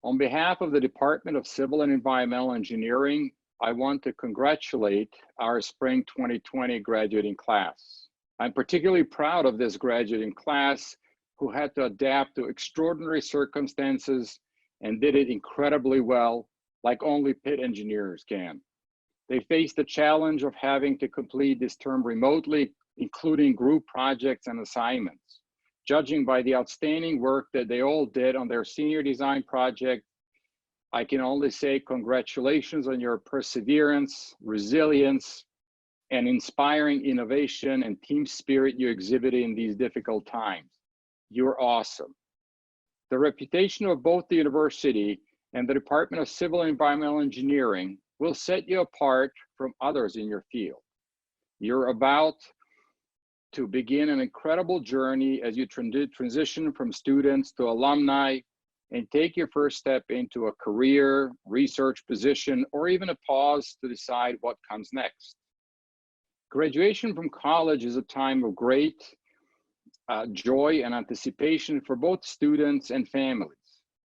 On behalf of the Department of Civil and Environmental Engineering, I want to congratulate our Spring 2020 graduating class. I'm particularly proud of this graduating class who had to adapt to extraordinary circumstances and did it incredibly well, like only Pitt engineers can. They faced the challenge of having to complete this term remotely, including group projects and assignments. Judging by the outstanding work that they all did on their senior design project, I can only say congratulations on your perseverance, resilience, and inspiring innovation and team spirit you exhibited in these difficult times. You're awesome. The reputation of both the university and the Department of Civil and Environmental Engineering will set you apart from others in your field. You're about to begin an incredible journey as you transition from students to alumni and take your first step into a career, research position, or even a pause to decide what comes next. Graduation from college is a time of great joy and anticipation for both students and families.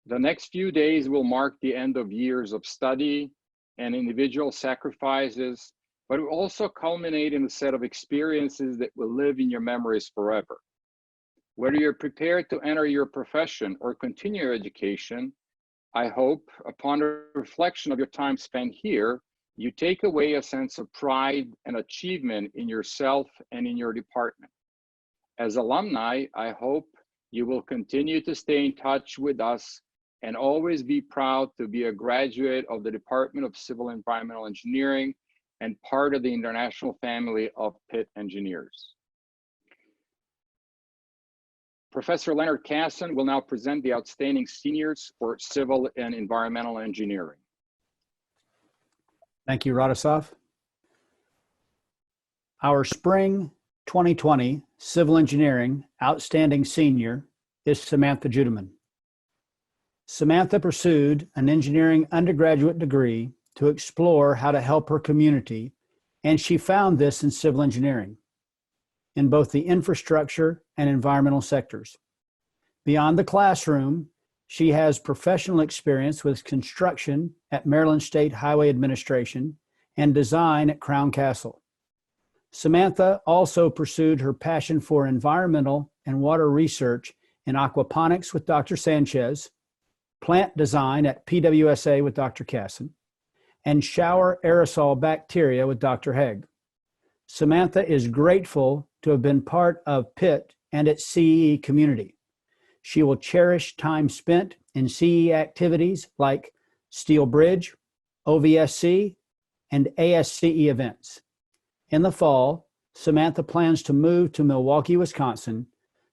The next few days will mark the end of years of study and individual sacrifices, but will also culminate in a set of experiences that will live in your memories forever. Whether you're prepared to enter your profession or continue your education, I hope, upon a reflection of your time spent here, you take away a sense of pride and achievement in yourself and in your department. As alumni, I hope you will continue to stay in touch with us and always be proud to be a graduate of the Department of Civil and Environmental Engineering and part of the international family of Pitt engineers. Professor Leonard Casson will now present the outstanding seniors for Civil and Environmental Engineering. Thank you, Radoslav. Our Spring 2020 Civil Engineering Outstanding Senior is Samantha Judeman. Samantha pursued an engineering undergraduate degree to explore how to help her community, and she found this in civil engineering, in both the infrastructure and environmental sectors. Beyond the classroom, she has professional experience with construction at Maryland State Highway Administration and design at Crown Castle. Samantha also pursued her passion for environmental and water research in aquaponics with Dr. Sanchez, plant design at PWSA with Dr. Casson, and shower aerosol bacteria with Dr. Haig. Samantha is grateful to have been part of Pitt and its CEE community. She will cherish time spent in CEE activities like Steel Bridge, OVSC, and ASCE events. In the fall, Samantha plans to move to Milwaukee, Wisconsin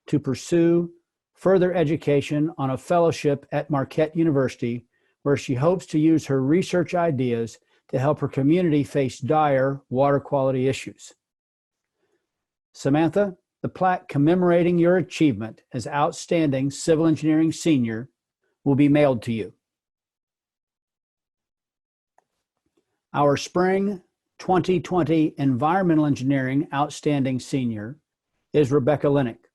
to pursue further education on a fellowship at Marquette University, where she hopes to use her research ideas to help her community face dire water quality issues. Samantha, the plaque commemorating your achievement as Outstanding Civil Engineering Senior will be mailed to you. Our Spring 2020 Environmental Engineering Outstanding Senior is Rebecca Lennick.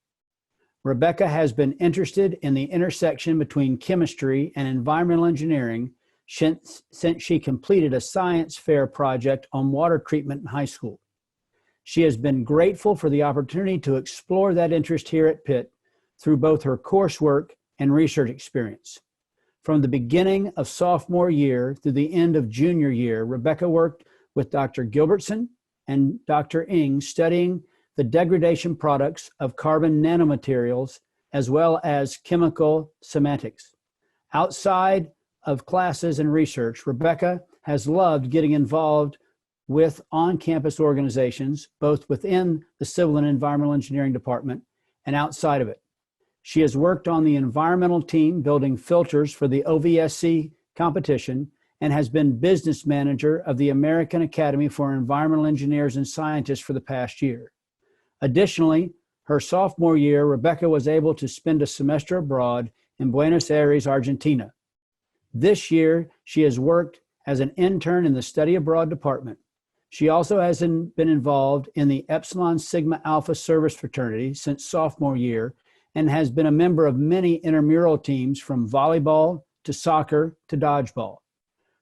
Rebecca has been interested in the intersection between chemistry and environmental engineering since she completed a science fair project on water treatment in high school. She has been grateful for the opportunity to explore that interest here at Pitt through both her coursework and research experience. From the beginning of sophomore year through the end of junior year, Rebecca worked with Dr. Gilbertson and Dr. Ng studying the degradation products of carbon nanomaterials, as well as chemical semantics. Outside of classes and research, Rebecca has loved getting involved with on-campus organizations, both within the Civil and Environmental Engineering Department and outside of it. She has worked on the environmental team building filters for the OVSC competition and has been business manager of the American Academy for Environmental Engineers and Scientists for the past year. Additionally, her sophomore year, Rebecca was able to spend a semester abroad in Buenos Aires, Argentina. This year, she has worked as an intern in the study abroad department. She also has been involved in the Epsilon Sigma Alpha service fraternity since sophomore year and has been a member of many intramural teams from volleyball to soccer to dodgeball.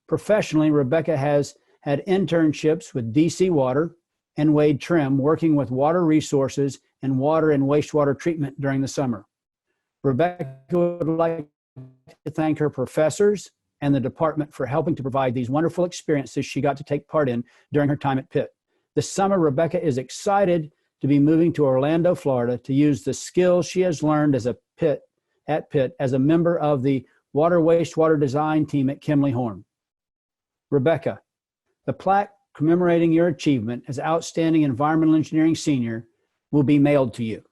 Professionally, Rebecca has had internships with DC Water and Wade Trim, working with water resources and water and wastewater treatment during the summer. Rebecca would like to thank her professors and the department for helping to provide these wonderful experiences she got to take part in during her time at Pitt. This summer, Rebecca is excited to be moving to Orlando, Florida, to use the skills she has learned at Pitt as a member of the water wastewater design team at Kimley Horn. Rebecca, the plaque commemorating your achievement as Outstanding Environmental Engineering Senior will be mailed to you.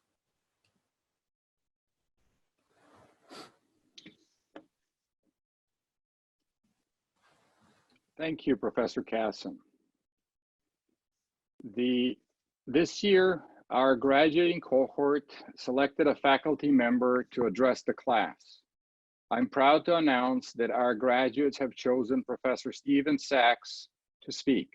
Thank you, Professor Casson. This year, our graduating cohort selected a faculty member to address the class. I'm proud to announce that our graduates have chosen Professor Stephen Sachs to speak.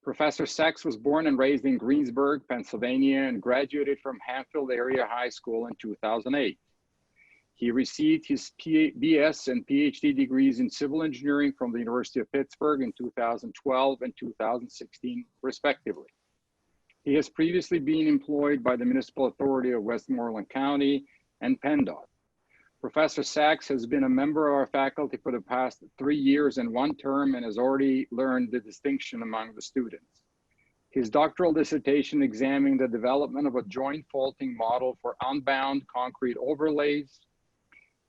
Professor Sachs was born and raised in Greensburg, Pennsylvania, and graduated from Hanfield Area High School in 2008. He received his BS and PhD degrees in civil engineering from the University of Pittsburgh in 2012 and 2016, respectively. He has previously been employed by the Municipal Authority of Westmoreland County and PennDOT. Professor Sachs has been a member of our faculty for the past 3 years and 1 term and has already learned the distinction among the students. His doctoral dissertation examined the development of a joint faulting model for unbound concrete overlays.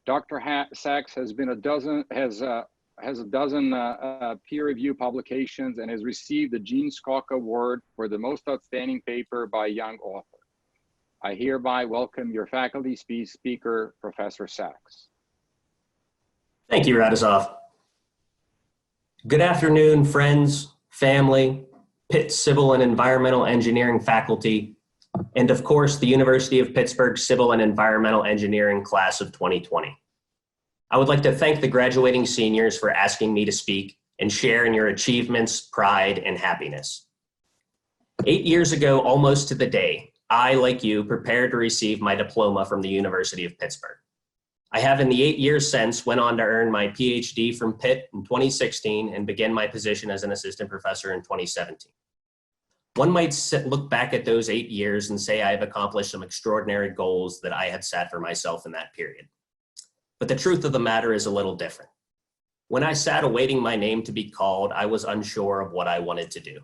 Dr. Sachs has been a dozen peer-reviewed publications and has received the Gene Skok Award for the most outstanding paper by a young author. I hereby welcome your faculty speaker, Professor Sachs. Thank you, Radosov. Good afternoon, friends, family, Pitt Civil and Environmental Engineering faculty, and of course, the University of Pittsburgh Civil and Environmental Engineering class of 2020. I would like to thank the graduating seniors for asking me to speak and share in your achievements, pride, and happiness. 8 years ago, almost to the day, I, like you, prepared to receive my diploma from the University of Pittsburgh. I have in the 8 years since went on to earn my PhD from Pitt in 2016 and begin my position as an assistant professor in 2017. One might look back at those 8 years and say I have accomplished some extraordinary goals that I had set for myself in that period. But the truth of the matter is a little different. When I sat awaiting my name to be called, I was unsure of what I wanted to do.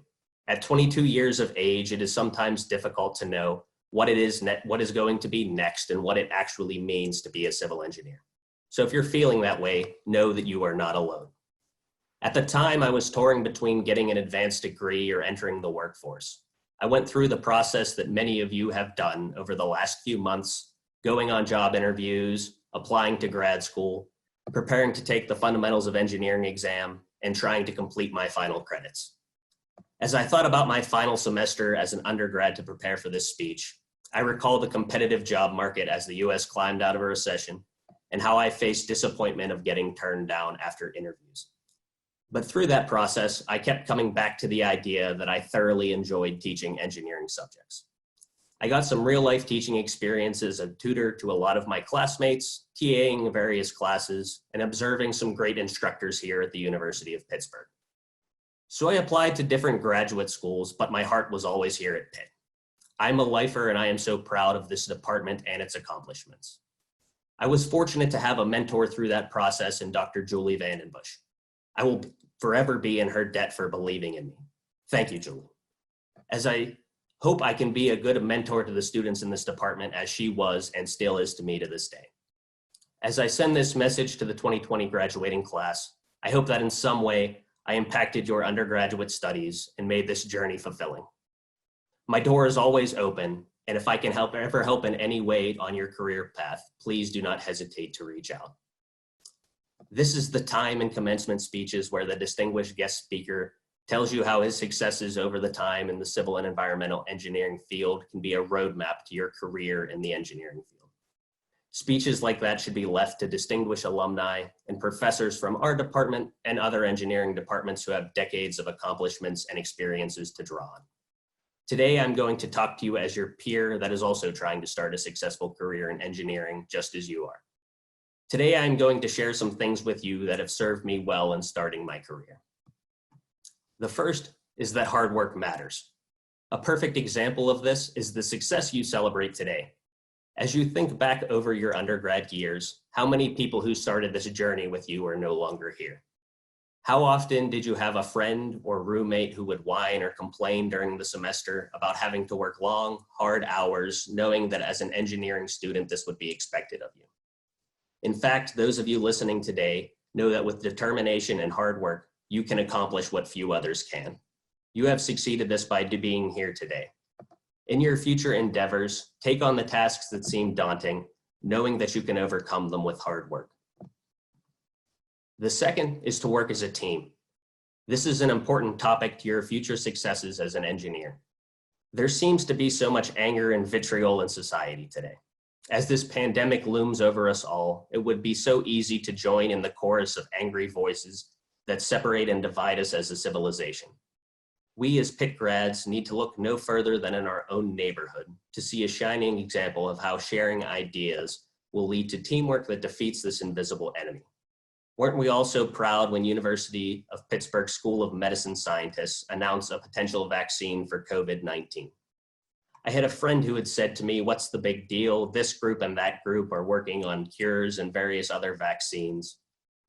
At 22 years of age, it is sometimes difficult to know what is going to be next and what it actually means to be a civil engineer. So if you're feeling that way, know that you are not alone. At the time, I was touring between getting an advanced degree or entering the workforce. I went through the process that many of you have done over the last few months, going on job interviews, applying to grad school, preparing to take the Fundamentals of Engineering exam, and trying to complete my final credits. As I thought about my final semester as an undergrad to prepare for this speech, I recall the competitive job market as the US climbed out of a recession and how I faced disappointment of getting turned down after interviews. But through that process, I kept coming back to the idea that I thoroughly enjoyed teaching engineering subjects. I got some real life teaching experience as a tutor to a lot of my classmates, TAing various classes, and observing some great instructors here at the University of Pittsburgh. So I applied to different graduate schools, but my heart was always here at Pitt. I'm a lifer and I am so proud of this department and its accomplishments. I was fortunate to have a mentor through that process in Dr. Julie Vandenbush. I will forever be in her debt for believing in me. Thank you, Julie. As I hope I can be a good mentor to the students in this department as she was and still is to me to this day. As I send this message to the 2020 graduating class, I hope that in some way I impacted your undergraduate studies and made this journey fulfilling. My door is always open, and if I can ever help in any way on your career path, please do not hesitate to reach out. This is the time in commencement speeches where the distinguished guest speaker tells you how his successes over the time in the civil and environmental engineering field can be a roadmap to your career in the engineering field. Speeches like that should be left to distinguished alumni and professors from our department and other engineering departments who have decades of accomplishments and experiences to draw on. Today, I'm going to talk to you as your peer that is also trying to start a successful career in engineering just as you are. Today, I'm going to share some things with you that have served me well in starting my career. The first is that hard work matters. A perfect example of this is the success you celebrate today. As you think back over your undergrad years, how many people who started this journey with you are no longer here? How often did you have a friend or roommate who would whine or complain during the semester about having to work long, hard hours, knowing that as an engineering student, this would be expected of you? In fact, those of you listening today know that with determination and hard work, you can accomplish what few others can. You have succeeded this by being here today. In your future endeavors, take on the tasks that seem daunting, knowing that you can overcome them with hard work. The second is to work as a team. This is an important topic to your future successes as an engineer. There seems to be so much anger and vitriol in society today. As this pandemic looms over us all, it would be so easy to join in the chorus of angry voices that separate and divide us as a civilization. We as Pitt grads need to look no further than in our own neighborhood to see a shining example of how sharing ideas will lead to teamwork that defeats this invisible enemy. Weren't we also proud when University of Pittsburgh School of Medicine scientists announced a potential vaccine for COVID-19? I had a friend who had said to me, "What's the big deal? This group and that group are working on cures and various other vaccines."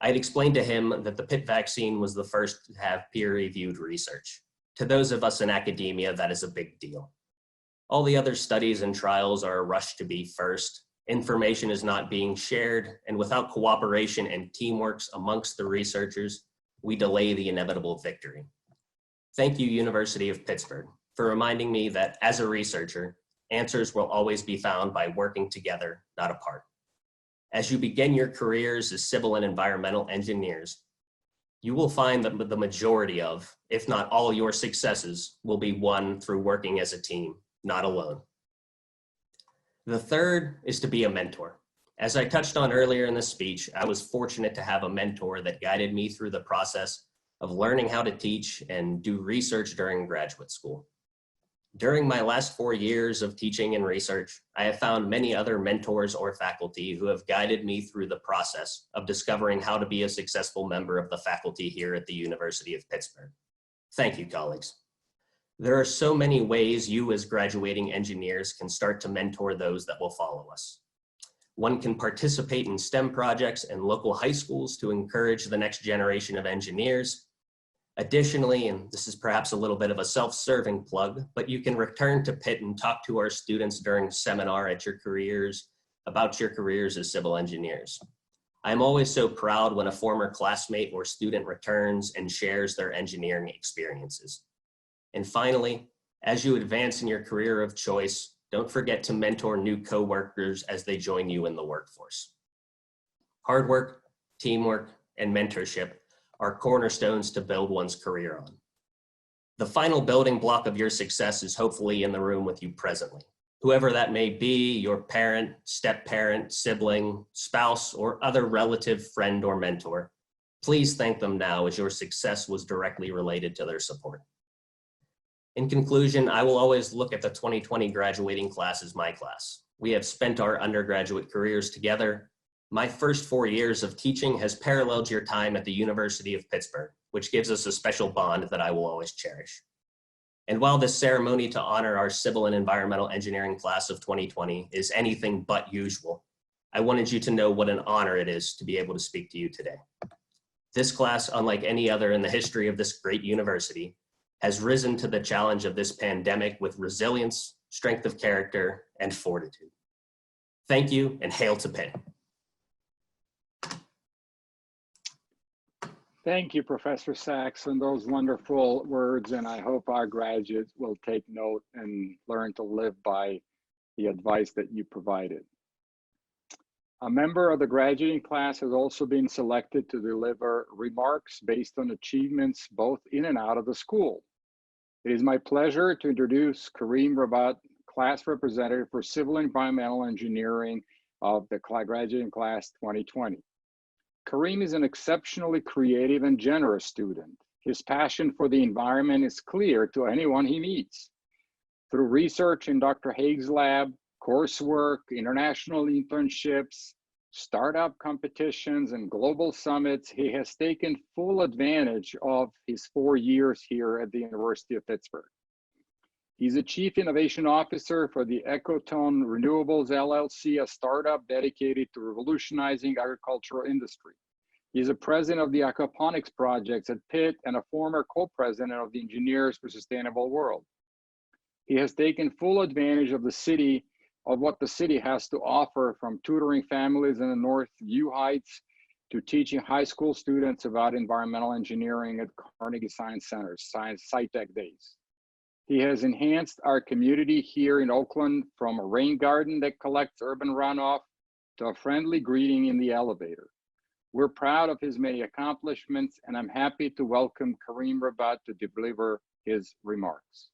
I had explained to him that the Pitt vaccine was the first to have peer-reviewed research. To those of us in academia, that is a big deal. All the other studies and trials are rushed to be first. Information is not being shared, and without cooperation and teamwork amongst the researchers, we delay the inevitable victory. Thank you, University of Pittsburgh, for reminding me that as a researcher, answers will always be found by working together, not apart. As you begin your careers as civil and environmental engineers, you will find that the majority of, if not all your successes, will be won through working as a team, not alone. The third is to be a mentor. As I touched on earlier in this speech, I was fortunate to have a mentor that guided me through the process of learning how to teach and do research during graduate school. During my last 4 years of teaching and research, I have found many other mentors or faculty who have guided me through the process of discovering how to be a successful member of the faculty here at the University of Pittsburgh. Thank you, colleagues. There are so many ways you as graduating engineers can start to mentor those that will follow us. One can participate in STEM projects in local high schools to encourage the next generation of engineers. Additionally, and this is perhaps a little bit of a self-serving plug, but you can return to Pitt and talk to our students during seminar at your careers about your careers as civil engineers. I'm always so proud when a former classmate or student returns and shares their engineering experiences. And finally, as you advance in your career of choice, don't forget to mentor new coworkers as they join you in the workforce. Hard work, teamwork, and mentorship are cornerstones to build one's career on. The final building block of your success is hopefully in the room with you presently. Whoever that may be, your parent, step-parent, sibling, spouse, or other relative, friend, or mentor, please thank them now as your success was directly related to their support. In conclusion, I will always look at the 2020 graduating class as my class. We have spent our undergraduate careers together. My first 4 years of teaching has paralleled your time at the University of Pittsburgh, which gives us a special bond that I will always cherish. And while this ceremony to honor our civil and environmental engineering class of 2020 is anything but usual, I wanted you to know what an honor it is to be able to speak to you today. This class, unlike any other in the history of this great university, has risen to the challenge of this pandemic with resilience, strength of character, and fortitude. Thank you, and hail to Pitt. Thank you, Professor Sachs, and those wonderful words, and I hope our graduates will take note and learn to live by the advice that you provided. A member of the graduating class has also been selected to deliver remarks based on achievements both in and out of the school. It is my pleasure to introduce Kareem Rabat, class representative for Civil and Environmental Engineering of the graduating class 2020. Kareem is an exceptionally creative and generous student. His passion for the environment is clear to anyone he meets. Through research in Dr. Haig's lab, coursework, international internships, startup competitions, and global summits, he has taken full advantage of his 4 years here at the University of Pittsburgh. He's a Chief Innovation Officer for the Ecotone Renewables LLC, a startup dedicated to revolutionizing agricultural industry. He's a president of the aquaponics projects at Pitt and a former co-president of the Engineers for Sustainable World. He has taken full advantage of what the city has to offer, from tutoring families in the North View Heights to teaching high school students about environmental engineering at Carnegie Science Center's SciTech Days. He has enhanced our community here in Oakland, from a rain garden that collects urban runoff to a friendly greeting in the elevator. We're proud of his many accomplishments, and I'm happy to welcome Kareem Rabat to deliver his remarks.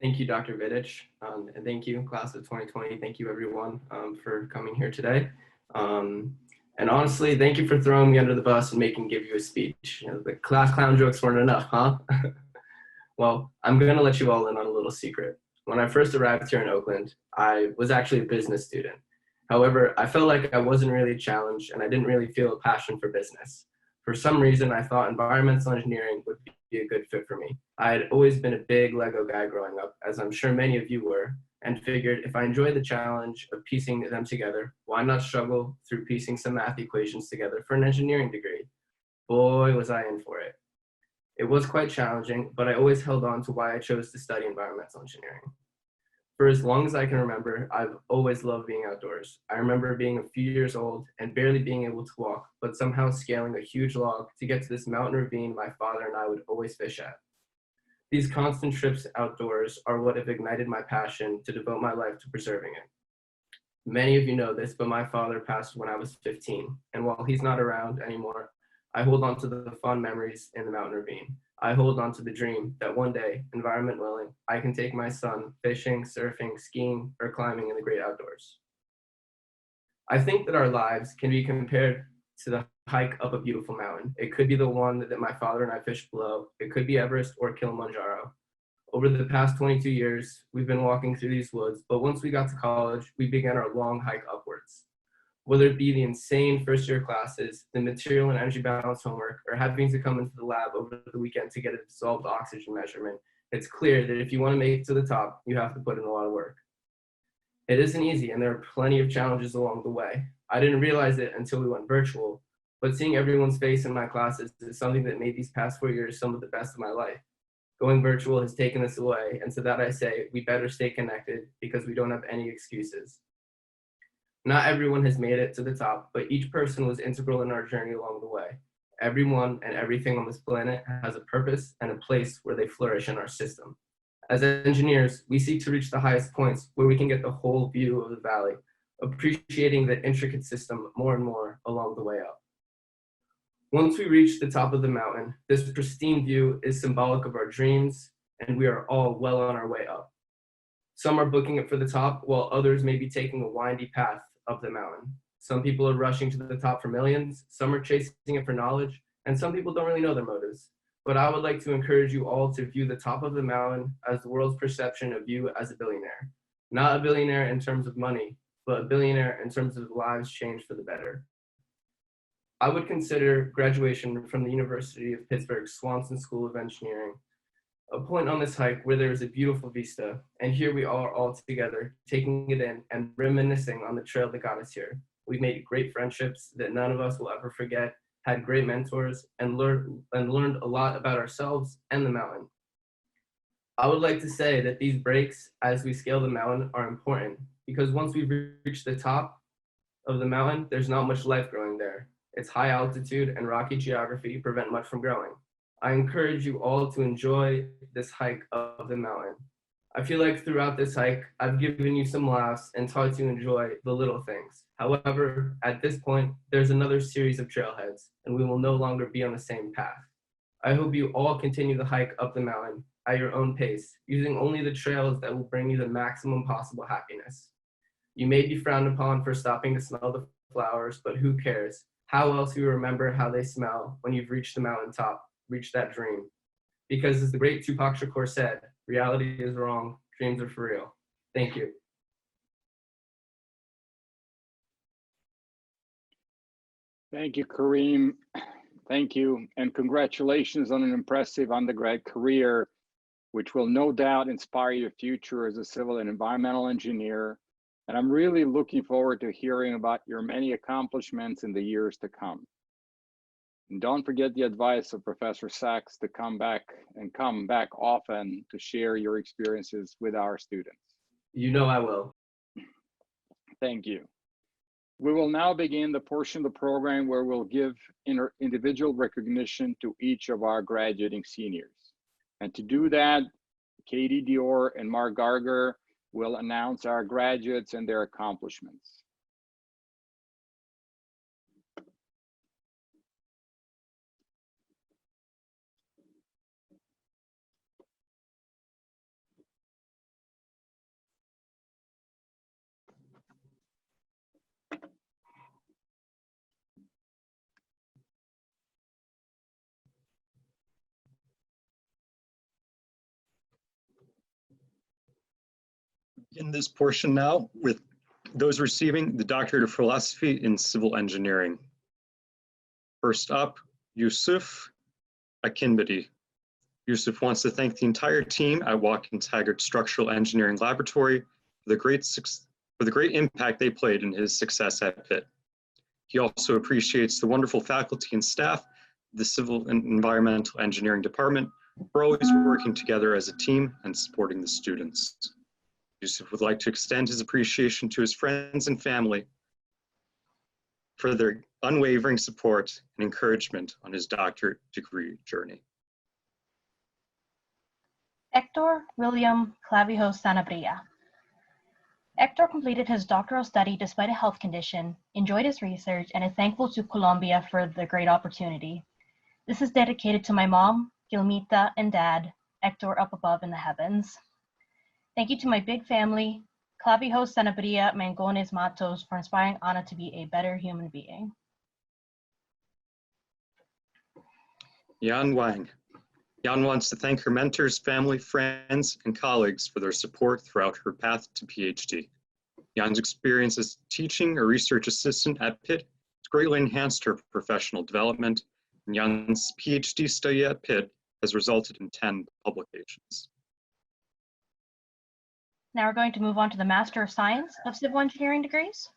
Thank you, Dr. Vidich, and thank you, class of 2020. Thank you, everyone, for coming here today. And honestly, thank you for throwing me under the bus and making give you a speech. You know, the class clown jokes weren't enough, huh? Well, I'm going to let you all in on a little secret. When I first arrived here in Oakland, I was actually a business student. However, I felt like I wasn't really challenged, and I didn't really feel a passion for business. For some reason, I thought environmental engineering would be a good fit for me. I had always been a big Lego guy growing up, as I'm sure many of you were, and figured if I enjoyed the challenge of piecing them together, why not struggle through piecing some math equations together for an engineering degree? Boy, was I in for it. It was quite challenging, but I always held on to why I chose to study environmental engineering. For as long as I can remember, I've always loved being outdoors. I remember being a few years old and barely being able to walk, but somehow scaling a huge log to get to this mountain ravine my father and I would always fish at. These constant trips outdoors are what have ignited my passion to devote my life to preserving it. Many of you know this, but my father passed when I was 15, and while he's not around anymore, I hold on to the fond memories in the mountain ravine. I hold on to the dream that one day, environment willing, I can take my son fishing, surfing, skiing, or climbing in the great outdoors. I think that our lives can be compared to the hike up a beautiful mountain. It could be the one that my father and I fished below. It could be Everest or Kilimanjaro. Over the past 22 years, we've been walking through these woods, but once we got to college, we began our long hike upwards. Whether it be the insane first-year classes, the material and energy balance homework, or having to come into the lab over the weekend to get a dissolved oxygen measurement, it's clear that if you want to make it to the top, you have to put in a lot of work. It isn't easy, and there are plenty of challenges along the way. I didn't realize it until we went virtual, but seeing everyone's face in my classes is something that made these past 4 years some of the best of my life. Going virtual has taken this away, and to that I say, we better stay connected because we don't have any excuses. Not everyone has made it to the top, but each person was integral in our journey along the way. Everyone and everything on this planet has a purpose and a place where they flourish in our system. As engineers, we seek to reach the highest points where we can get the whole view of the valley, appreciating the intricate system more and more along the way up. Once we reach the top of the mountain, this pristine view is symbolic of our dreams, and we are all well on our way up. Some are booking it for the top, while others may be taking a windy path up the mountain. Some people are rushing to the top for millions, some are chasing it for knowledge, and some people don't really know their motives. But I would like to encourage you all to view the top of the mountain as the world's perception of you as a billionaire. Not a billionaire in terms of money, but a billionaire in terms of lives changed for the better. I would consider graduation from the University of Pittsburgh's Swanson School of Engineering a point on this hike where there is a beautiful vista, and here we are all together, taking it in and reminiscing on the trail that got us here. We've made great friendships that none of us will ever forget, had great mentors, and learned a lot about ourselves and the mountain. I would like to say that these breaks as we scale the mountain are important, because once we reach the top of the mountain, there's not much life growing there. Its high altitude and rocky geography prevent much from growing. I encourage you all to enjoy this hike of the mountain. I feel like throughout this hike, I've given you some laughs and taught you to enjoy the little things. However, at this point, there's another series of trailheads, and we will no longer be on the same path. I hope you all continue the hike up the mountain at your own pace, using only the trails that will bring you the maximum possible happiness. You may be frowned upon for stopping to smell the flowers, but who cares? How else will you remember how they smell when you've reached the mountaintop? Reach that dream. Because as the great Tupac Shakur said, reality is wrong, dreams are for real. Thank you. Thank you, Kareem. Thank you, and congratulations on an impressive undergrad career, which will no doubt inspire your future as a civil and environmental engineer. And I'm really looking forward to hearing about your many accomplishments in the years to come. And don't forget the advice of Professor Sachs to come back often to share your experiences with our students. You know I will. Thank you. We will now begin the portion of the program where we'll give individual recognition to each of our graduating seniors. And to do that, Katie Dior and Mark Garger will announce our graduates and their accomplishments. In this portion now with those receiving the Doctorate of Philosophy in Civil Engineering. First up, Yusuf Akinbadi. Yusuf wants to thank the entire team at Watkins Haggard Structural Engineering Laboratory for the great impact they played in his success at Pitt. He also appreciates the wonderful faculty and staff of the Civil and Environmental Engineering Department for always working together as a team and supporting the students. Yusuf would like to extend his appreciation to his friends and family for their unwavering support and encouragement on his doctorate degree journey. Hector William Clavijos Sanabria. Hector completed his doctoral study despite a health condition, enjoyed his research, and is thankful to Columbia for the great opportunity. This is dedicated to my mom, Gilmita, and dad, Hector up above in the heavens. Thank you to my big family, Clavijos Sanabria Mangones Matos, for inspiring Ana to be a better human being. Yan Wang. Yan wants to thank her mentors, family, friends, and colleagues for their support throughout her path to PhD. Yan's experience as teaching or research assistant at Pitt has greatly enhanced her professional development, and Yan's PhD study at Pitt has resulted in 10 publications. Now we're going to move on to the Master of Science of Civil Engineering degrees.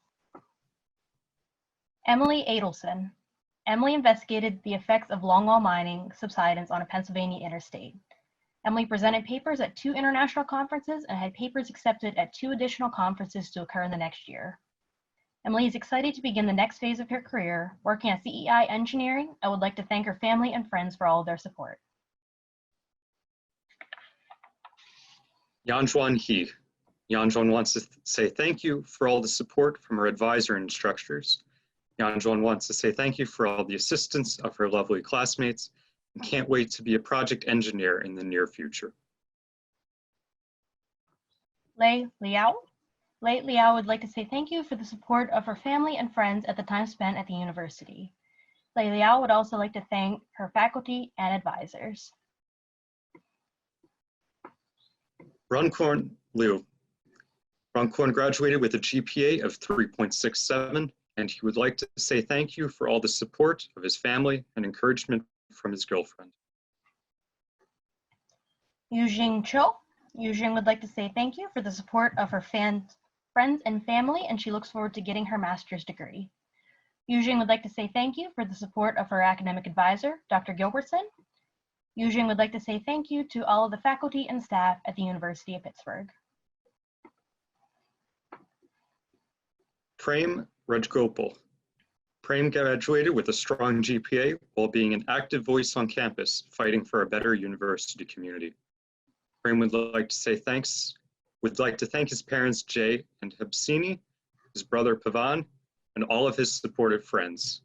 Emily Adelson. Emily investigated the effects of longwall mining subsidence on a Pennsylvania interstate. Emily presented papers at 2 international conferences and had papers accepted at 2 additional conferences to occur in the next year. Emily is excited to begin the next phase of her career, working at CEI Engineering. I would like to thank her family and friends for all of their support. Yanjuan He. Yanjuan wants to say thank you for all the support from her advisor and instructors. Yanjuan wants to say thank you for all the assistance of her lovely classmates and can't wait to be a project engineer in the near future. Lei Liao. Lei Liao would like to say thank you for the support of her family and friends at the time spent at the university. Lei Liao would also like to thank her faculty and advisors. Runcorn Liu. Runcorn graduated with a GPA of 3.67, and he would like to say thank you for all the support of his family and encouragement from his girlfriend. Yujing Cho. Yujing would like to say thank you for the support of her friends and family, and she looks forward to getting her master's degree. Yujing would like to say thank you for the support of her academic advisor, Dr. Gilbertson. Yujing would like to say thank you to all of the faculty and staff at the University of Pittsburgh. Prem Rajgopal. Prem graduated with a strong GPA while being an active voice on campus, fighting for a better university community. Prem would like to thank his parents Jay and Habsini, his brother Pavan, and all of his supportive friends.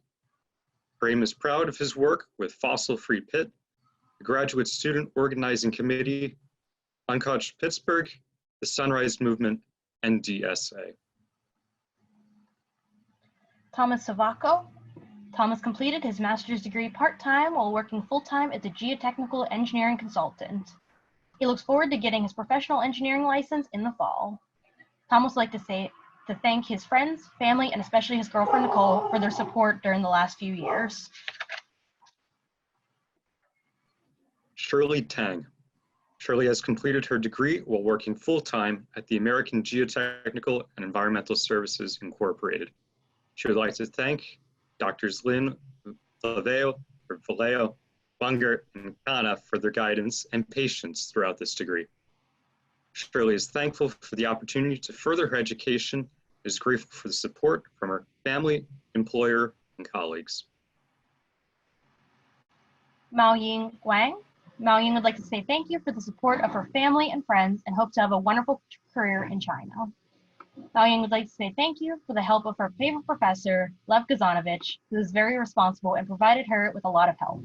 Prem is proud of his work with Fossil Free Pitt, the Graduate Student Organizing Committee, Uncouched Pittsburgh, the Sunrise Movement, and DSA. Thomas Savacco. Thomas completed his master's degree part-time while working full-time as a geotechnical engineering consultant. He looks forward to getting his professional engineering license in the fall. Thomas would like to to thank his friends, family, and especially his girlfriend, Nicole, for their support during the last few years. Shirley Tang. Shirley has completed her degree while working full-time at the American Geotechnical and Environmental Services Incorporated. She would like to thank Drs. Lynn Vallejo, Bunger, and Kana for their guidance and patience throughout this degree. Shirley is thankful for the opportunity to further her education, is grateful for the support from her family, employer, and colleagues. Mao Ying Wang. Mao Ying would like to say thank you for the support of her family and friends and hope to have a wonderful career in China. Mao Ying would like to say thank you for the help of her favorite professor, Lev Kazanovich, who is very responsible and provided her with a lot of help.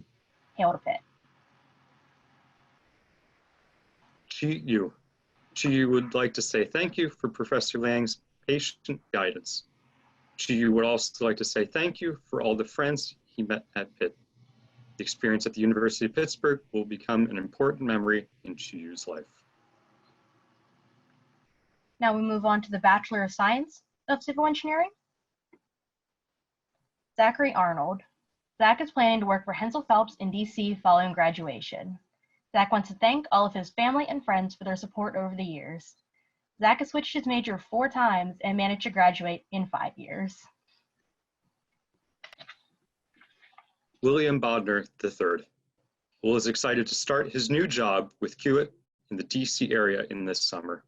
Hail to Pitt. Chi Yu. Chi Yu would like to say thank you for Professor Liang's patient guidance. Chi Yu would also like to say thank you for all the friends he met at Pitt. The experience at the University of Pittsburgh will become an important memory in Chi Yu's life. Now we move on to the Bachelor of Science of Civil Engineering. Zachary Arnold. Zach is planning to work for Hensel Phelps in DC following graduation. Zach wants to thank all of his family and friends for their support over the years. Zach has switched his major 4 times and managed to graduate in 5 years. William Bodner III. Will is excited to start his new job with Kiewit in the DC area in this summer.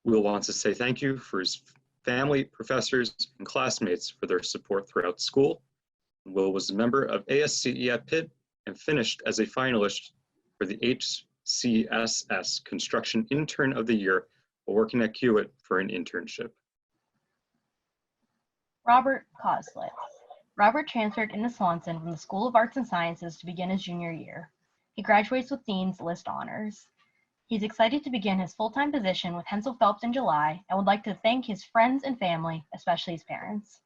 Will wants to say thank you for his family, professors, and classmates for their support throughout school. Will was a member of ASCE at Pitt and finished as a finalist for the HCSS Construction Intern of the Year while working at Kiewit for an internship. Robert Coslett. Robert transferred into Swanson from the School of Arts and Sciences to begin his junior year. He graduates with Dean's List honors. He's excited to begin his full-time position with Hensel Phelps in July and would like to thank his friends and family, especially his parents.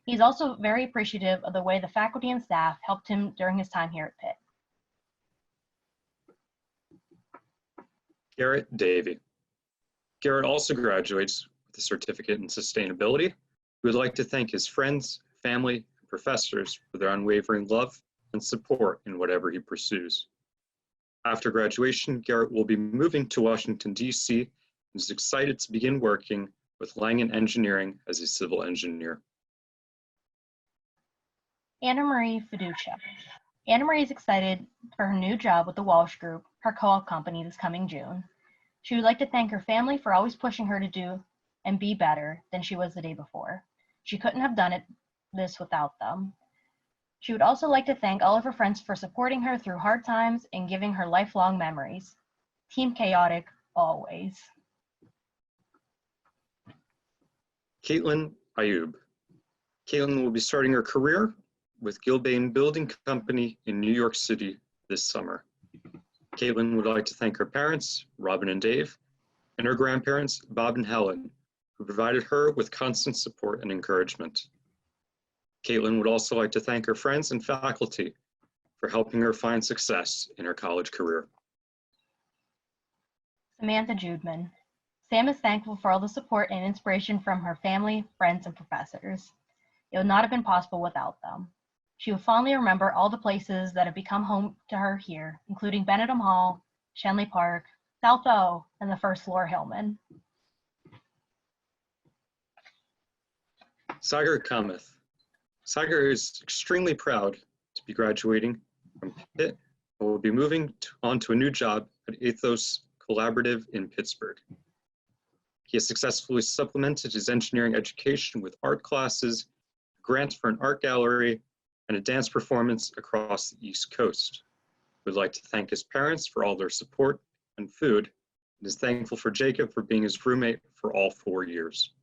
He's also very appreciative of the way the faculty and staff helped him during his time here at Pitt. Garrett Davey. Garrett also graduates with a certificate in sustainability. We would like to thank his friends, family, and professors for their unwavering love and support in whatever he pursues. After graduation, Garrett will be moving to Washington, D.C. and is excited to begin working with Langen Engineering as a civil engineer. Anna Marie Fiducia. Anna Marie is excited for her new job with the Walsh Group, her co-op company, this coming June. She would like to thank her family for always pushing her to do and be better than she was the day before. She couldn't have done this without them. She would also like to thank all of her friends for supporting her through hard times and giving her lifelong memories. Team Chaotic, always. Caitlin Ayub. Caitlin will be starting her career with Gilbane Building Company in New York City this summer. Caitlin would like to thank her parents, Robin and Dave, and her grandparents, Bob and Helen, who provided her with constant support and encouragement. Caitlin would also like to thank her friends and faculty for helping her find success in her college career. Samantha Judeman. Sam is thankful for all the support and inspiration from her family, friends, and professors. It would not have been possible without them. She will fondly remember all the places that have become home to her here, including Benedum Hall, Shenley Park, South O, and the first floor Hillman. Sagar Kamath. Sagar is extremely proud to be graduating from Pitt and will be moving on to a new job at Ethos Collaborative in Pittsburgh. He has successfully supplemented his engineering education with art classes, grants for an art gallery, and a dance performance across the East Coast. We'd like to thank his parents for all their support and food, and is thankful for Jacob for being his roommate for all 4 years.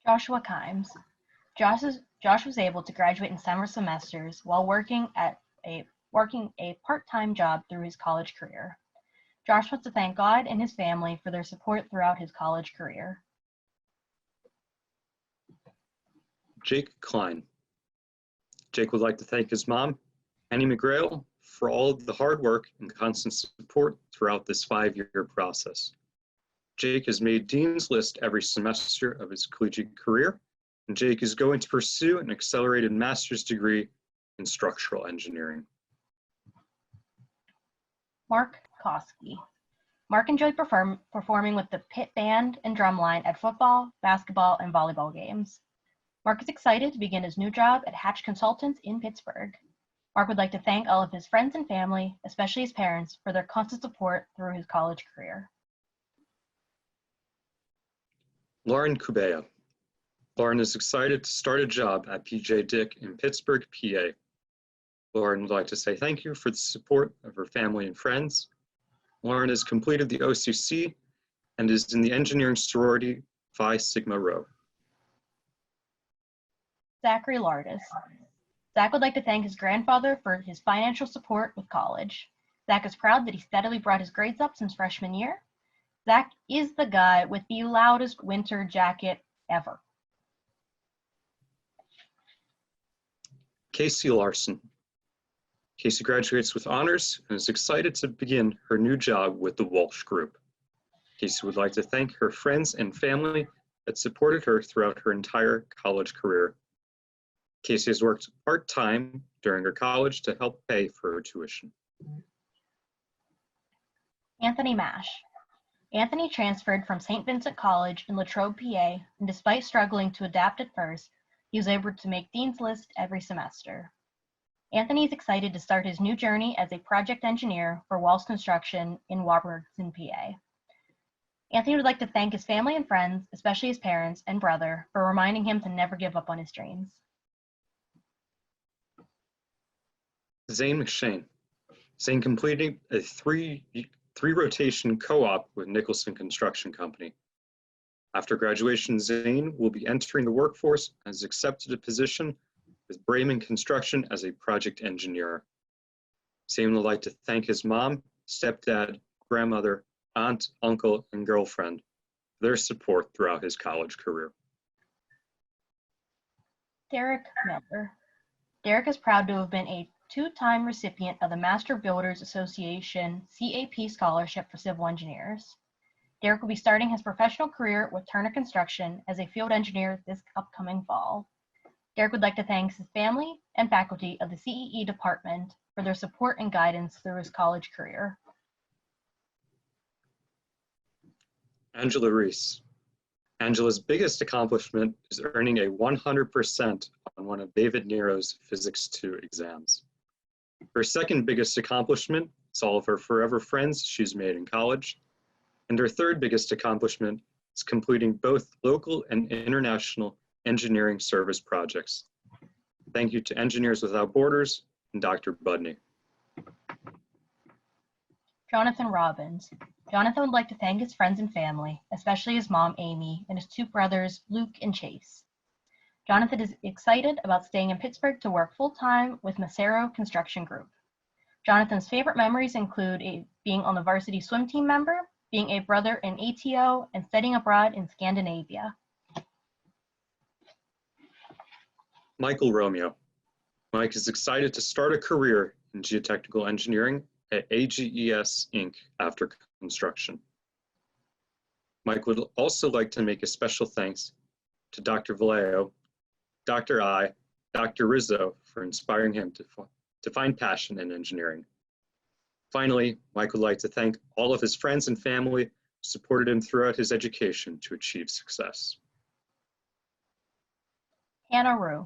Joshua Kimes. Josh was able to graduate in summer semesters while working a part-time job through his college career. Josh wants to thank God and his family for their support throughout his college career. Jake Klein. Jake would like to thank his mom, Annie McGrail, for all of the hard work and constant support throughout this 5-year process. Jake has made Dean's List every semester of his collegiate career, and Jake is going to pursue an accelerated master's degree in structural engineering. Mark Koski. Mark enjoyed performing with the Pitt Band and Drumline at football, basketball, and volleyball games. Mark is excited to begin his new job at Hatch Consultants in Pittsburgh. Mark would like to thank all of his friends and family, especially his parents, for their constant support through his college career. Lauren Kubea. Lauren is excited to start a job at PJ Dick in Pittsburgh, PA. Lauren would like to say thank you for the support of her family and friends. Lauren has completed the OCC and is in the engineering sorority Phi Sigma Rho. Zachary Lardis. Zach would like to thank his grandfather for his financial support with college. Zach is proud that he steadily brought his grades up since freshman year. Zach is the guy with the loudest winter jacket ever. Casey Larson. Casey graduates with honors and is excited to begin her new job with the Walsh Group. Casey would like to thank her friends and family that supported her throughout her entire college career. Casey has worked part-time during her college to help pay for her tuition. Anthony Mash. Anthony transferred from St. Vincent College in Latrobe, PA, and despite struggling to adapt at first, he was able to make Dean's List every semester. Anthony is excited to start his new journey as a project engineer for Walls Construction in Warburton, PA. Anthony would like to thank his family and friends, especially his parents and brother, for reminding him to never give up on his dreams. Zane McShane. Zane completing a three rotation co-op with Nicholson Construction Company. After graduation, Zane will be entering the workforce and has accepted a position with Brayman Construction as a project engineer. Zane would like to thank his mom, stepdad, grandmother, aunt, uncle, and girlfriend for their support throughout his college career. Derek Miller. Derek is proud to have been a two-time recipient of the Master Builders Association CAP Scholarship for Civil Engineers. Derek will be starting his professional career with Turner Construction as a field engineer this upcoming fall. Derek would like to thank his family and faculty of the CEE department for their support and guidance through his college career. Angela Reese. Angela's biggest accomplishment is earning a 100% on one of David Nero's Physics 2 exams. Her second biggest accomplishment is all of her forever friends she's made in college. And her third biggest accomplishment is completing both local and international engineering service projects. Thank you to Engineers Without Borders and Dr. Budney. Jonathan Robbins. Jonathan would like to thank his friends and family, especially his mom, Amy, and his two brothers, Luke and Chase. Jonathan is excited about staying in Pittsburgh to work full-time with Macero Construction Group. Jonathan's favorite memories include being on the varsity swim team member, being a brother in ATO, and studying abroad in Scandinavia. Michael Romeo. Mike is excited to start a career in geotechnical engineering at AGES Inc. after construction. Mike would also like to make a special thanks to Dr. Vallejo, Dr. I, Dr. Rizzo for inspiring him to find passion in engineering. Finally, Mike would like to thank all of his friends and family who supported him throughout his education to achieve success. Hannah Rue.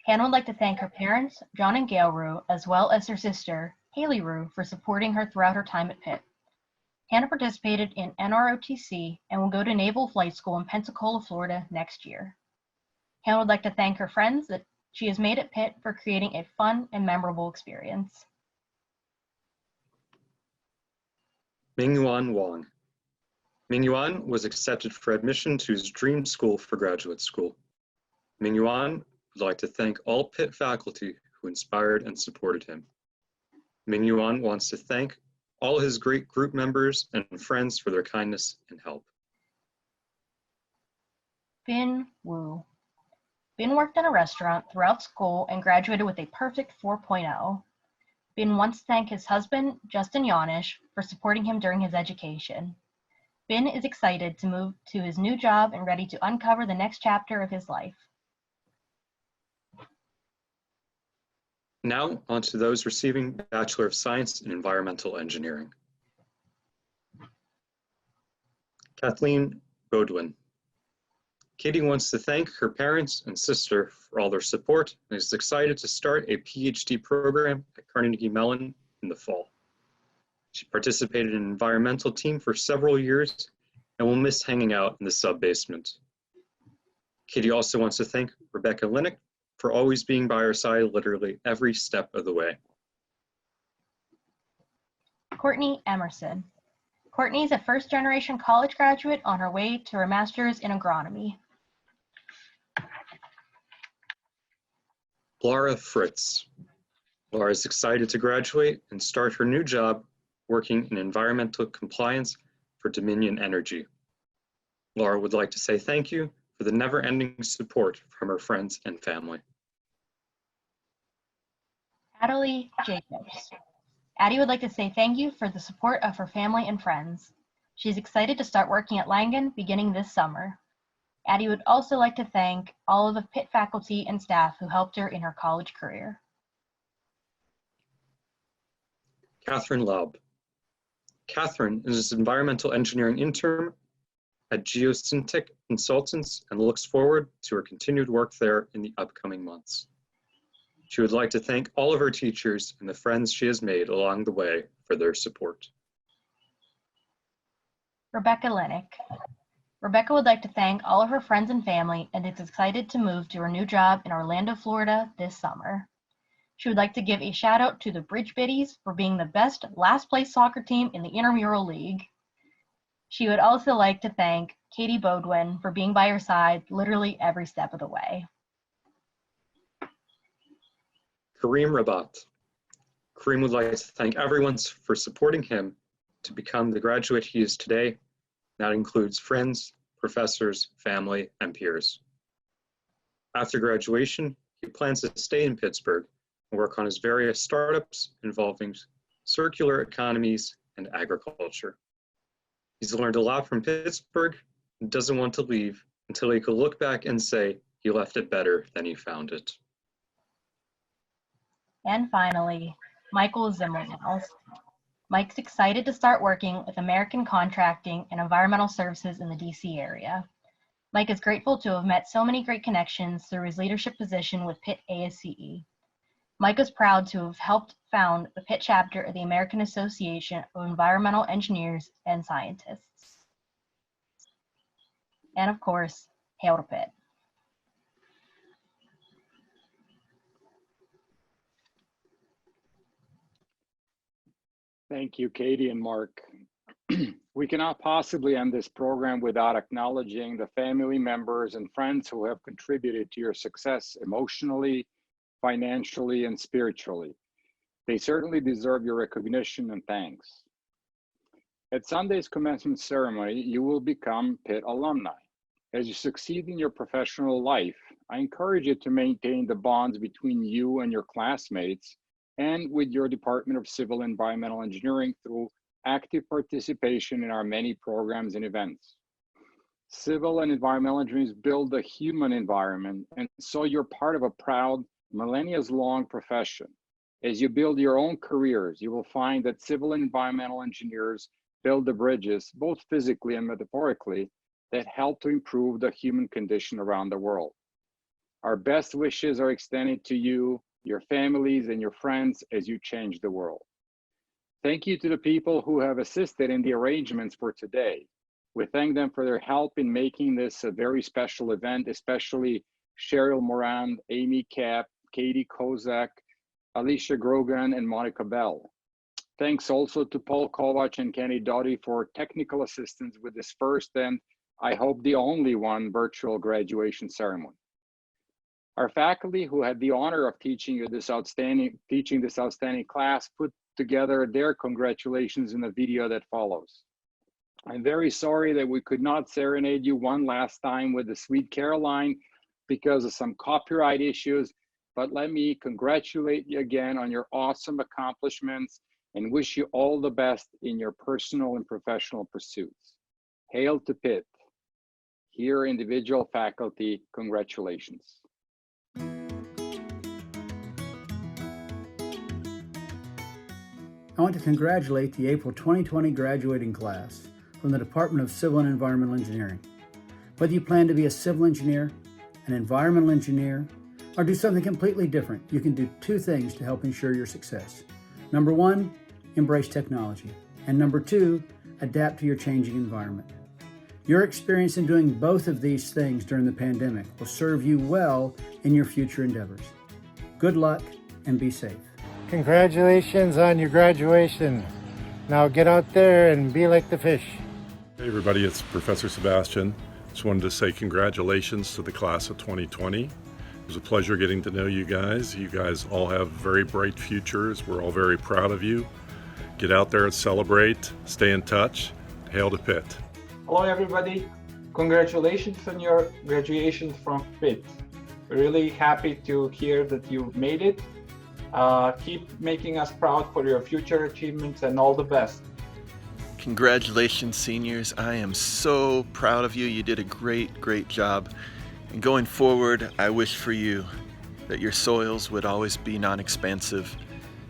Hannah would like to thank her parents, John and Gail Rue, as well as her sister, Haley Rue, for supporting her throughout her time at Pitt. Hannah participated in NROTC and will go to Naval Flight School in Pensacola, Florida next year. Hannah would like to thank her friends that she has made at Pitt for creating a fun and memorable experience. Mingyuan Wang. Mingyuan was accepted for admission to his dream school for graduate school. Mingyuan would like to thank all Pitt faculty who inspired and supported him. Mingyuan wants to thank all his great group members and friends for their kindness and help. Bin Wu. Bin worked in a restaurant throughout school and graduated with a perfect 4.0. Bin wants to thank his husband, Justin Yanish, for supporting him during his education. Ben is excited to move to his new job and ready to uncover the next chapter of his life. Now, on to those receiving Bachelor of Science in Environmental Engineering. Kathleen Godwin. Katie wants to thank her parents and sister for all their support and is excited to start a PhD program at Carnegie Mellon in the fall. She participated in an environmental team for several years and will miss hanging out in the sub-basement. Katie also wants to thank Rebecca Linnick for always being by her side literally every step of the way. Courtney Emerson. Courtney is a first-generation college graduate on her way to her master's in agronomy. Laura Fritz. Laura is excited to graduate and start her new job working in environmental compliance for Dominion Energy. Laura would like to say thank you for the never-ending support from her friends and family. Adelie Jacobs. Addie would like to say thank you for the support of her family and friends. She's excited to start working at Langen beginning this summer. Addie would also like to thank all of the Pitt faculty and staff who helped her in her college career. Catherine Laub. Catherine is an environmental engineering intern at Geosyntec Consultants and looks forward to her continued work there in the upcoming months. She would like to thank all of her teachers and the friends she has made along the way for their support. Rebecca Linnick. Rebecca would like to thank all of her friends and family and is excited to move to her new job in Orlando, Florida this summer. She would like to give a shout out to the Bridge Biddies for being the best last place soccer team in the Intramural League. She would also like to thank Katie Bodwin for being by her side literally every step of the way. Kareem Rabat. Kareem would like to thank everyone for supporting him to become the graduate he is today. That includes friends, professors, family, and peers. After graduation, he plans to stay in Pittsburgh and work on his various startups involving circular economies and agriculture. He's learned a lot from Pittsburgh and doesn't want to leave until he can look back and say he left it better than he found it. And finally, Michael Zimmermals. Mike's excited to start working with American Contracting and Environmental Services in the DC area. Mike is grateful to have met so many great connections through his leadership position with Pitt ASCE. Mike is proud to have helped found the Pitt chapter of the American Association of Environmental Engineers and Scientists. And of course, hail to Pitt. Thank you, Katie and Mark. We cannot possibly end this program without acknowledging the family members and friends who have contributed to your success emotionally, financially, and spiritually. They certainly deserve your recognition and thanks. At Sunday's commencement ceremony, you will become Pitt alumni. As you succeed in your professional life, I encourage you to maintain the bonds between you and your classmates and with your Department of Civil and Environmental Engineering through active participation in our many programs and events. Civil and environmental engineers build a human environment, and so you're part of a proud, millennia-long profession. As you build your own careers, you will find that civil and environmental engineers build the bridges, both physically and metaphorically, that help to improve the human condition around the world. Our best wishes are extended to you, your families, and your friends as you change the world. Thank you to the people who have assisted in the arrangements for today. We thank them for their help in making this a very special event, especially Cheryl Moran, Amy Kapp, Katie Kozak, Alicia Grogan, and Monica Bell. Thanks also to Paul Kovac and Kenny Doughty for technical assistance with this first and, I hope, the only one virtual graduation ceremony. Our faculty who had the honor of teaching this outstanding class put together their congratulations in the video that follows. I'm very sorry that we could not serenade you one last time with the Sweet Caroline because of some copyright issues, but let me congratulate you again on your awesome accomplishments and wish you all the best in your personal and professional pursuits. Hail to Pitt. Here, individual faculty, congratulations. I want to congratulate the April 2020 graduating class from the Department of Civil and Environmental Engineering. Whether you plan to be a civil engineer, an environmental engineer, or do something completely different, you can do two things to help ensure your success. Number one, embrace technology. And number two, adapt to your changing environment. Your experience in doing both of these things during the pandemic will serve you well in your future endeavors. Good luck and be safe. Congratulations on your graduation. Now get out there and be like the fish. Hey everybody, it's Professor Sebastian. Just wanted to say congratulations to the class of 2020. It was a pleasure getting to know you guys. You guys all have very bright futures. We're all very proud of you. Get out there and celebrate. Stay in touch. Hail to Pitt. Hello everybody. Congratulations on your graduation from Pitt. We're really happy to hear that you made it. Keep making us proud for your future achievements and all the best. Congratulations, seniors. I am so proud of you. You did a great job. And going forward, I wish for you that your soils would always be non-expansive,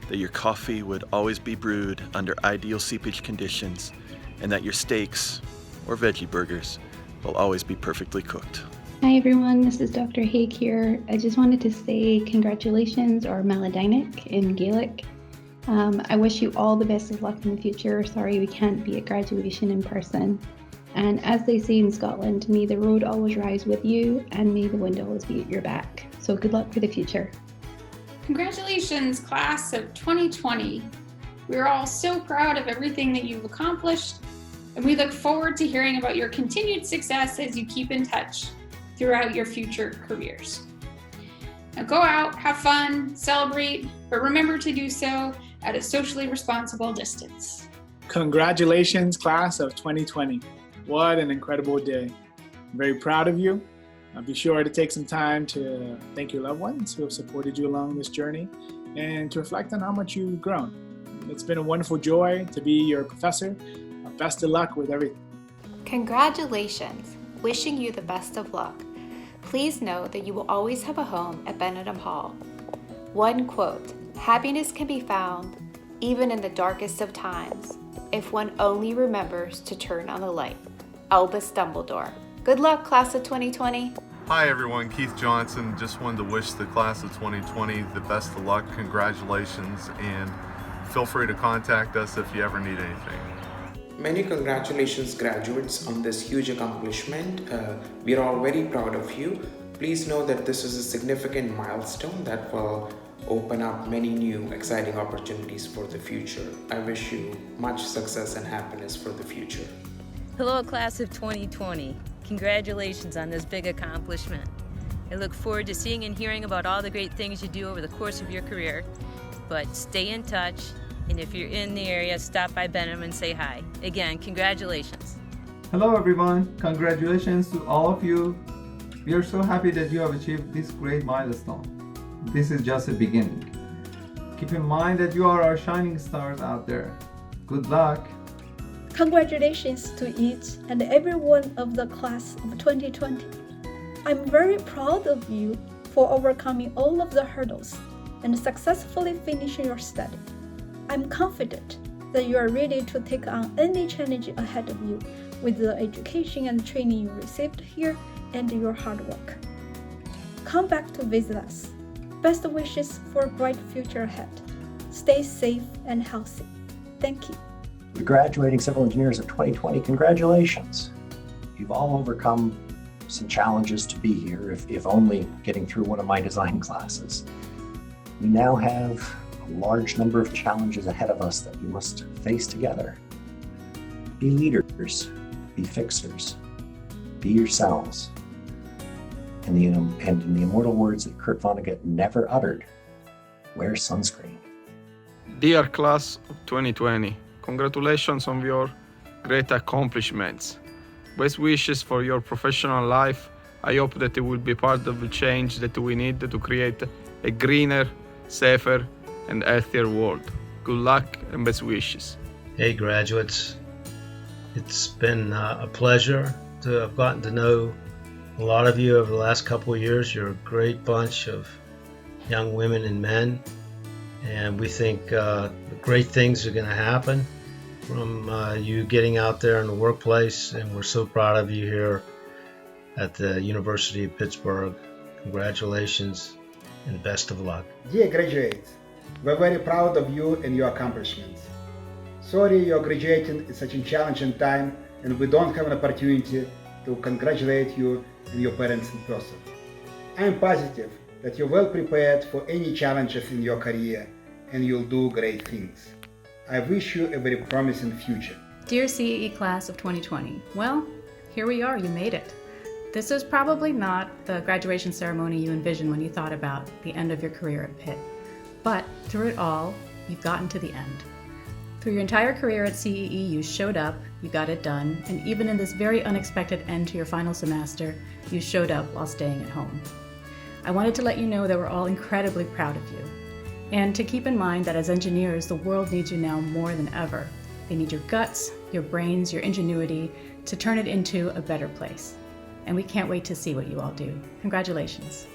that your coffee would always be brewed under ideal seepage conditions, and that your steaks or veggie burgers will always be perfectly cooked. Hi everyone, this is Dr. Haig here. I just wanted to say congratulations, or Maladainik in Gaelic. I wish you all the best of luck in the future. Sorry we can't be at graduation in person. And as they say in Scotland, may the road always rise with you and may the wind always be at your back. So good luck for the future. Congratulations, class of 2020. We're all so proud of everything that you've accomplished, and we look forward to hearing about your continued success as you keep in touch throughout your future careers. Now go out, have fun, celebrate, but remember to do so at a socially responsible distance. Congratulations, class of 2020. What an incredible day. I'm very proud of you. Be sure to take some time to thank your loved ones who have supported you along this journey and to reflect on how much you've grown. It's been a wonderful joy to be your professor. Best of luck with everything. Congratulations. Wishing you the best of luck. Please know that you will always have a home at Benedum Hall. One quote, happiness can be found even in the darkest of times if one only remembers to turn on the light. Albus Dumbledore. Good luck, class of 2020. Hi everyone, Keith Johnson. Just wanted to wish the class of 2020 the best of luck, congratulations, and feel free to contact us if you ever need anything. Many congratulations, graduates, on this huge accomplishment. We are all very proud of you. Please know that this is a significant milestone that will open up many new exciting opportunities for the future. I wish you much success and happiness for the future. Hello, class of 2020. Congratulations on this big accomplishment. I look forward to seeing and hearing about all the great things you do over the course of your career. But stay in touch, and if you're in the area, stop by Benham and say hi. Again, congratulations. Hello everyone, congratulations to all of you. We are so happy that you have achieved this great milestone. This is just a beginning. Keep in mind that you are our shining stars out there. Good luck. Congratulations to each and every one of the class of 2020. I'm very proud of you for overcoming all of the hurdles and successfully finishing your study. I'm confident that you are ready to take on any challenge ahead of you with the education and training you received here and your hard work. Come back to visit us. Best wishes for a bright future ahead. Stay safe and healthy. Thank you. The graduating civil engineers of 2020, congratulations. You've all overcome some challenges to be here, if only getting through one of my design classes. We now have a large number of challenges ahead of us that we must face together. Be leaders, be fixers, be yourselves. And in the immortal words that Kurt Vonnegut never uttered, wear sunscreen. Dear class of 2020, congratulations on your great accomplishments. Best wishes for your professional life. I hope that it will be part of the change that we need to create a greener, safer, and healthier world. Good luck and best wishes. Hey graduates, It's been a pleasure to have gotten to know a lot of you over the last couple of years. You're a great bunch of young women and men, and we think great things are going to happen from you getting out there in the workplace, and we're so proud of you here at the University of Pittsburgh. Congratulations and best of luck. Dear graduates, we're very proud of you and your accomplishments. Sorry you're graduating at such a challenging time and we don't have an opportunity to congratulate you and your parents in person. I am positive that you're well prepared for any challenges in your career and you'll do great things. I wish you a very promising future. Dear CEE class of 2020, well, here we are, you made it. This is probably not the graduation ceremony you envisioned when you thought about the end of your career at Pitt. But through it all, you've gotten to the end. Through your entire career at CEE, you showed up, you got it done, and even in this very unexpected end to your final semester, you showed up while staying at home. I wanted to let you know that we're all incredibly proud of you. And to keep in mind that as engineers, the world needs you now more than ever. They need your guts, your brains, your ingenuity to turn it into a better place. And we can't wait to see what you all do. Congratulations.